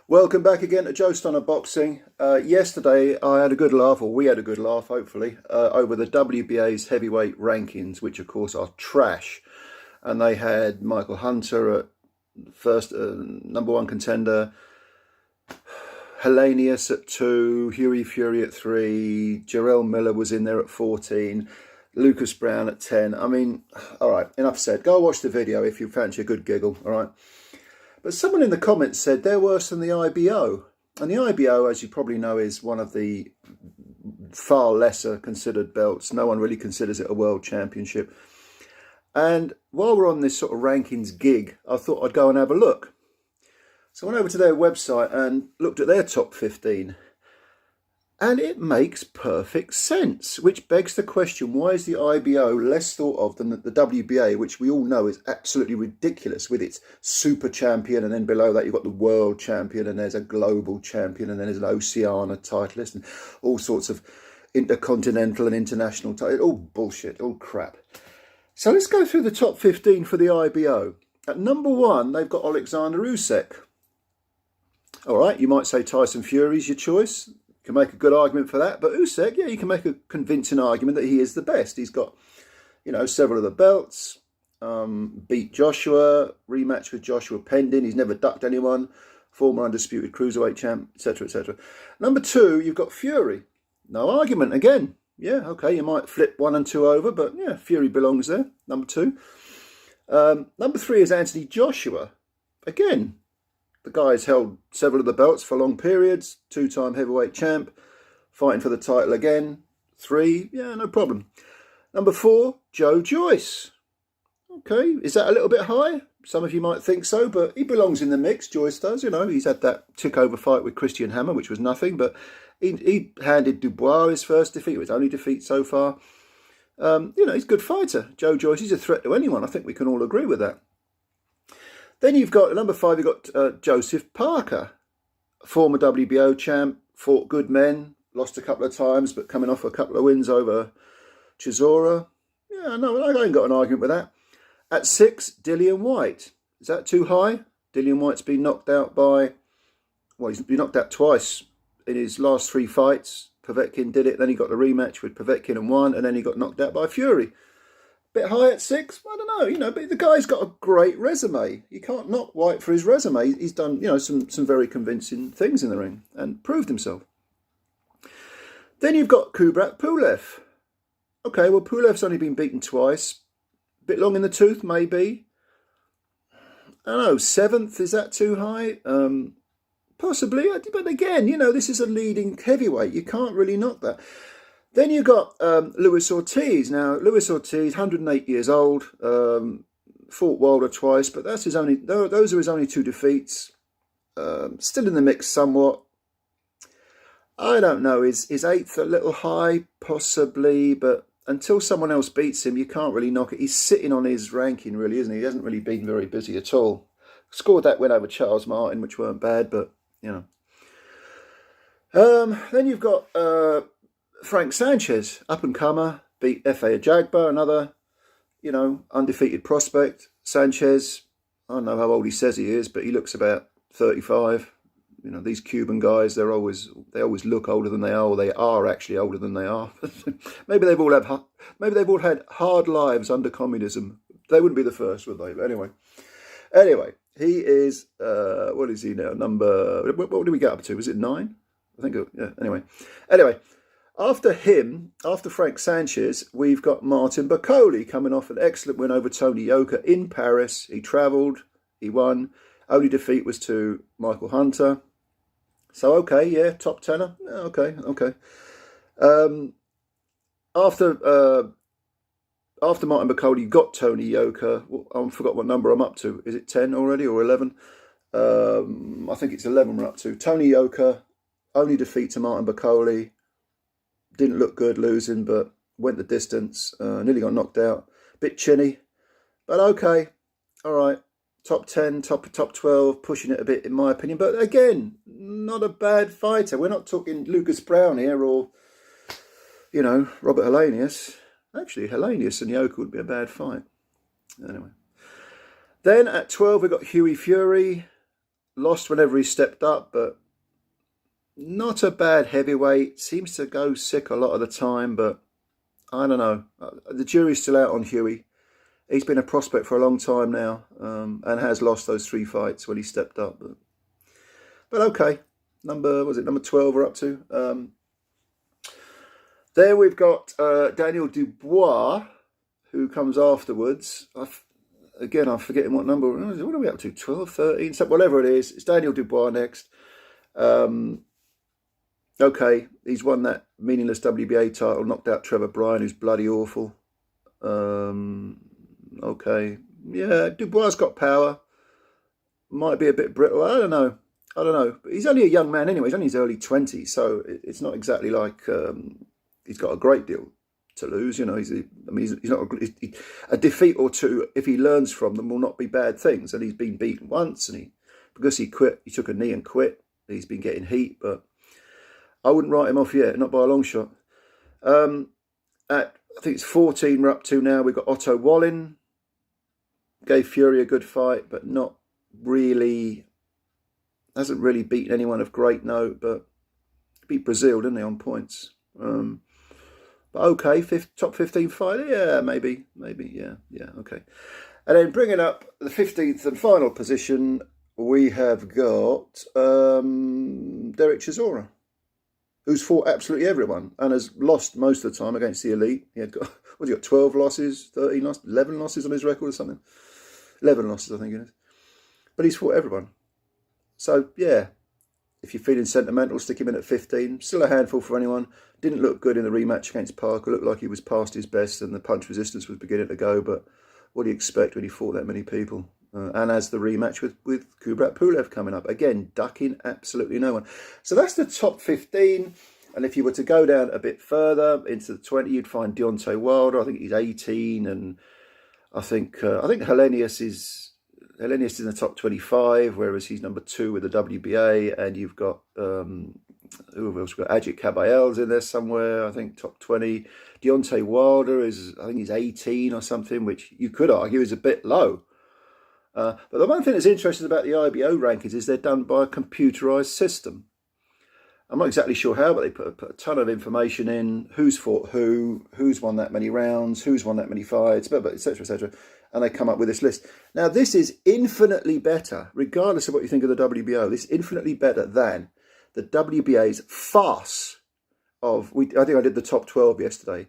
Welcome back again to Joe Stunner Boxing. Yesterday I had a good laugh, or we had a good laugh hopefully, over the WBA's heavyweight rankings, which of course are trash. And they had Michael Hunter at first, #1 contender, Helenius at 2, Huey Fury at 3, Jarrell Miller was in there at 14, Lucas Brown at 10. I mean, all right, enough said. Go watch the video if you fancy a good giggle, all right? But someone in the comments said they're worse than the IBO. And the IBO, as you probably know, is one of the far lesser considered belts. No one really considers it a world championship. And while we're on this sort of rankings gig, I thought I'd go and have a look. So I went over to their website and looked at their top 15. And it makes perfect sense, which begs the question, why is the IBO less thought of than the WBA, which we all know is absolutely ridiculous with its super champion, and then below that you've got the world champion, and there's a global champion, and then there's an Oceania titleist, and all sorts of intercontinental and international titles. All bullshit, all crap. So let's go through the top 15 for the IBO. At #1, they've got Alexander Rusek. All right, you might say Tyson Fury's your choice. You can make a good argument for that, but Rusek, yeah, you can make a convincing argument that he is the best. He's got, you know, several of the belts, beat Joshua, rematch with Joshua pending. He's never ducked anyone, former undisputed cruiserweight champ, etc., etc. #2, you've got Fury. No argument again. Yeah, okay, you might flip 1 and 2 over, but yeah, Fury belongs there. #2. #3 is Anthony Joshua. Again, the guy's held several of the belts for long periods, 2-time heavyweight champ, fighting for the title again. 3, yeah, no problem. #4, Joe Joyce. Okay, is that a little bit high? Some of you might think so, but he belongs in the mix, Joyce does. You know, he's had that tick-over fight with Christian Hammer, which was nothing, but he handed Dubois his first defeat, his only defeat so far. You know, he's a good fighter. Joe Joyce, he's a threat to anyone. I think we can all agree with that. Then you've got, #5, you've got Joseph Parker, former WBO champ, fought good men, lost a couple of times, but coming off a couple of wins over Chizora. Yeah, no, I ain't got an argument with that. At 6, Dillian Whyte. Is that too high? Dillian Whyte's been knocked out by, well, he's been knocked out twice in his last 3 fights. Povetkin did it, then he got the rematch with Povetkin and won, and then he got knocked out by Fury. Bit high at 6? I don't know, you know, but the guy's got a great resume. You can't knock White for his resume. He's done, you know, some very convincing things in the ring and proved himself. Then you've got Kubrat Pulev. Okay, well, Pulev's only been beaten twice. Bit long in the tooth, maybe. I don't know, 7th, is that too high? Possibly, but again, you know, this is a leading heavyweight. You can't really knock that. Then you've got Luis Ortiz. Now, Luis Ortiz, 108 years old, fought Wilder twice, but that's his only. Those are his only 2 defeats. Still in the mix somewhat. I don't know. Is 8th a little high? Possibly, but until someone else beats him, you can't really knock it. He's sitting on his ranking, really, isn't he? He hasn't really been very busy at all. Scored that win over Charles Martin, which weren't bad, but you know. Then you've got Frank Sanchez, up-and-comer, beat F.A. Ajagba, another, you know, undefeated prospect. Sanchez, I don't know how old he says he is, but he looks about 35. You know, these Cuban guys, they always look older than they are, or they are actually older than they are. maybe they've all had hard lives under communism. They wouldn't be the first, would they? But anyway, he is, what is he now? What did we get up to? Was it 9? I think, yeah, anyway. After him, after Frank Sanchez, we've got Martin Boccoli coming off an excellent win over Tony Yoker in Paris. He travelled, he won. Only defeat was to Michael Hunter. So, okay, yeah, top 10er. Okay. After Martin Boccoli got Tony Yoker, I forgot what number I'm up to. Is it 10 already or 11? I think it's 11 we're up to. Tony Yoker, only defeat to Martin Boccoli. Didn't look good losing, but went the distance. Nearly got knocked out. Bit chinny, but okay. All right. Top 10, top 12, pushing it a bit in my opinion. But again, not a bad fighter. We're not talking Lucas Brown here or, you know, Robert Helenius. Actually, Helenius and Yoker would be a bad fight. Anyway. Then at 12, we've got Huey Fury. lost whenever he stepped up, but not a bad heavyweight. Seems to go sick a lot of the time, but I don't know. The jury's still out on Huey. He's been a prospect for a long time now, and has lost those 3 fights when he stepped up. But okay, number 12 we're up to. There we've got Daniel Dubois, who comes afterwards. Again, I'm forgetting what number. What are we up to? 12, 13, so whatever it is. It's Daniel Dubois next. Okay, he's won that meaningless WBA title, knocked out Trevor Bryan, who's bloody awful. Okay, yeah, Dubois got power. Might be a bit brittle. I don't know. But he's only a young man anyway. He's only in his early 20s, so it's not exactly like he's got a great deal to lose. You know, he's not a defeat or two, if he learns from them, will not be bad things. And he's been beaten once, and because he quit, he took a knee and quit. He's been getting heat, but I wouldn't write him off yet, not by a long shot. At I think it's 14 we're up to now. We've got Otto Wallin. Gave Fury a good fight, but not really. Hasn't really beaten anyone of great note, but beat Brazil, didn't he, on points? But okay, top 15 fighter, yeah, maybe, yeah, okay. And then bringing up the 15th and final position, we have got Derek Chizora, who's fought absolutely everyone and has lost most of the time against the elite. He had got, what's he got, 12 losses, 13 losses, 11 losses on his record or something? 11 losses, I think it is. But he's fought everyone. So, yeah, if you're feeling sentimental, stick him in at 15. Still a handful for anyone. Didn't look good in the rematch against Parker. Looked like he was past his best and the punch resistance was beginning to go. But what do you expect when he fought that many people? And as the rematch with Kubrat Pulev coming up. Again, ducking absolutely no one. So that's the top 15. And if you were to go down a bit further into the 20, you'd find Deontay Wilder. I think he's 18. And I think Helenius is in the top 25, whereas he's number 2 with the WBA. And you've got, who else? We've got Ajit Kabayel's in there somewhere, I think top 20. Deontay Wilder is, I think he's 18 or something, which you could argue is a bit low. But the one thing that's interesting about the IBO rankings is they're done by a computerized system. I'm not exactly sure how, but they put a ton of information in, who's fought who's won that many rounds, who's won that many fights, but etc., etc. And they come up with this list. Now, this is infinitely better, regardless of what you think of the WBO. This is infinitely better than the WBA's farce of, I think I did the top 12 yesterday.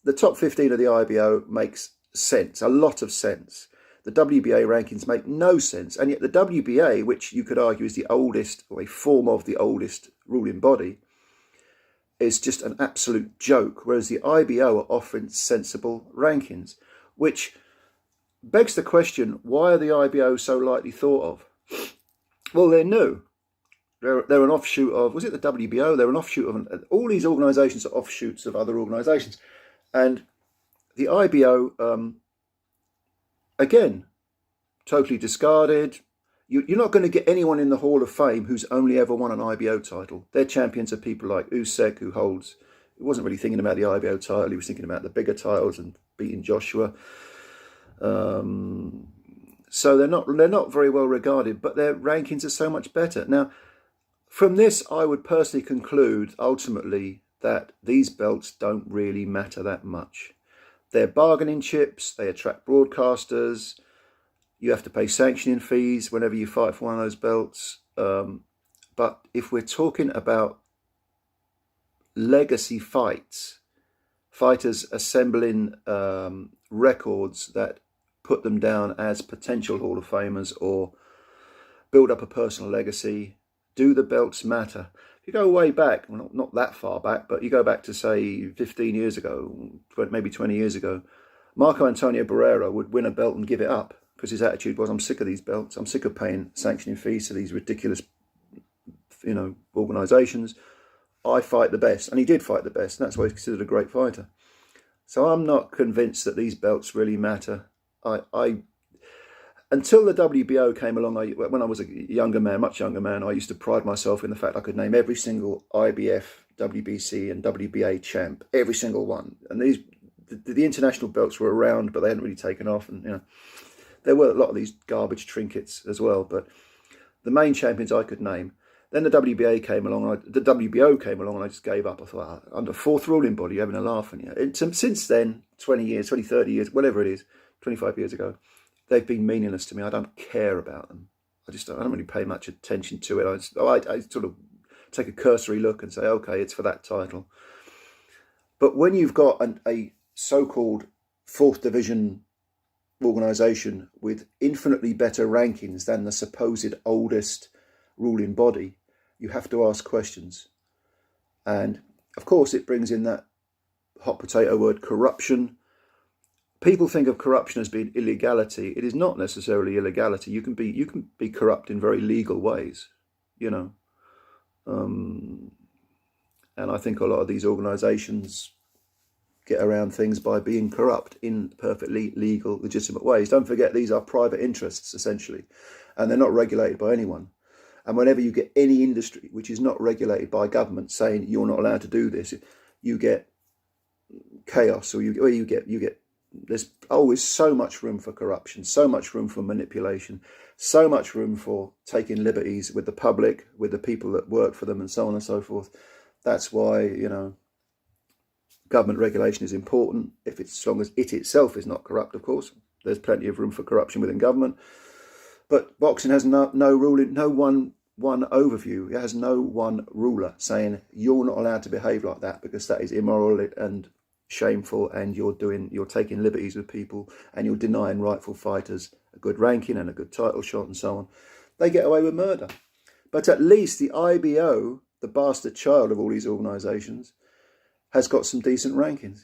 The top 15 of the IBO makes sense, a lot of sense. The WBA rankings make no sense. And yet the WBA, which you could argue is the oldest, or a form of the oldest ruling body, is just an absolute joke. Whereas the IBO are offering sensible rankings, which begs the question, why are the IBO so lightly thought of? Well, they're new. They're an offshoot of, was it the WBO? They're an offshoot of, all these organisations are offshoots of other organisations. And the IBO, again, totally discarded. You're not going to get anyone in the Hall of Fame who's only ever won an IBO title. Their champions are people like Rusek, who wasn't really thinking about the IBO title. He was thinking about the bigger titles and beating Joshua. So they're not very well regarded, but their rankings are so much better. Now, from this, I would personally conclude, ultimately, that these belts don't really matter that much. They're bargaining chips. They attract broadcasters. You have to pay sanctioning fees whenever you fight for one of those belts. But if we're talking about legacy fights, fighters assembling records that put them down as potential Hall of Famers or build up a personal legacy, do the belts matter? If you go way back, well, not that far back, but you go back to, say, 15 years ago, maybe 20 years ago, Marco Antonio Barrera would win a belt and give it up because his attitude was, I'm sick of these belts. I'm sick of paying sanctioning fees to these ridiculous, organisations. I fight the best. And he did fight the best. And that's why he's considered a great fighter. So I'm not convinced that these belts really matter. Until the WBO came along, when I was a younger man, much younger man, I used to pride myself in the fact I could name every single IBF, WBC and WBA champ, every single one. And the international belts were around, but they hadn't really taken off. And, there were a lot of these garbage trinkets as well. But the main champions I could name. Then the WBA came along, the WBO came along, and I just gave up. I thought, under fourth ruling body, you're having a laugh on you. Since then, 20 years, 20, 30 years, whatever it is, 25 years ago, they've been meaningless to me. I don't care about them. I don't really pay much attention to it. I sort of take a cursory look and say, okay, it's for that title. But when you've got a so-called fourth division organisation with infinitely better rankings than the supposed oldest ruling body, you have to ask questions. And of course it brings in that hot potato word, corruption. People think of corruption as being illegality. It is not necessarily illegality. You can be corrupt in very legal ways, you know. And I think a lot of these organisations get around things by being corrupt in perfectly legal, legitimate ways. Don't forget, these are private interests, essentially, and they're not regulated by anyone. And whenever you get any industry which is not regulated by government saying you're not allowed to do this, you get chaos, or you get there's always so much room for corruption, so much room for manipulation, so much room for taking liberties with the public, with the people that work for them, and so on and so forth. That's why, you know, government regulation is important, if it's as long as it itself is not corrupt, of course. There's plenty of room for corruption within government. But boxing has no ruling, no one overview. It has no one ruler saying you're not allowed to behave like that because that is immoral and shameful, and you're taking liberties with people, and you're denying rightful fighters a good ranking and a good title shot and so on. They get away with murder. But at least the IBO, the bastard child of all these organisations, has got some decent rankings.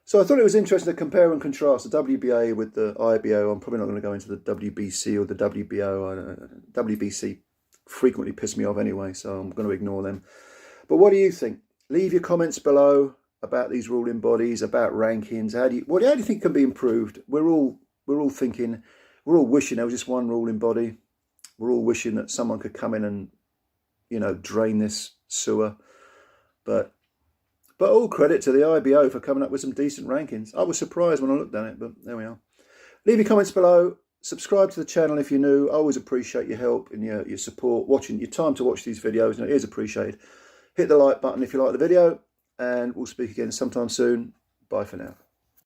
So I thought it was interesting to compare and contrast the WBA with the IBO. I'm probably not going to go into the WBC or the WBO. WBC frequently piss me off anyway, so I'm going to ignore them. But what do you think? Leave your comments below about these ruling bodies, about rankings. How do you think can be improved? We're all thinking, we're all wishing there was just one ruling body. We're all wishing that someone could come in and, you know, drain this sewer. But all credit to the IBO for coming up with some decent rankings. I was surprised when I looked at it, but there we are. Leave your comments below. Subscribe to the channel if you're new. I always appreciate your help and your support, watching your time to watch these videos, and it is appreciated. Hit the like button if you like the video, and we'll speak again sometime soon. Bye for now.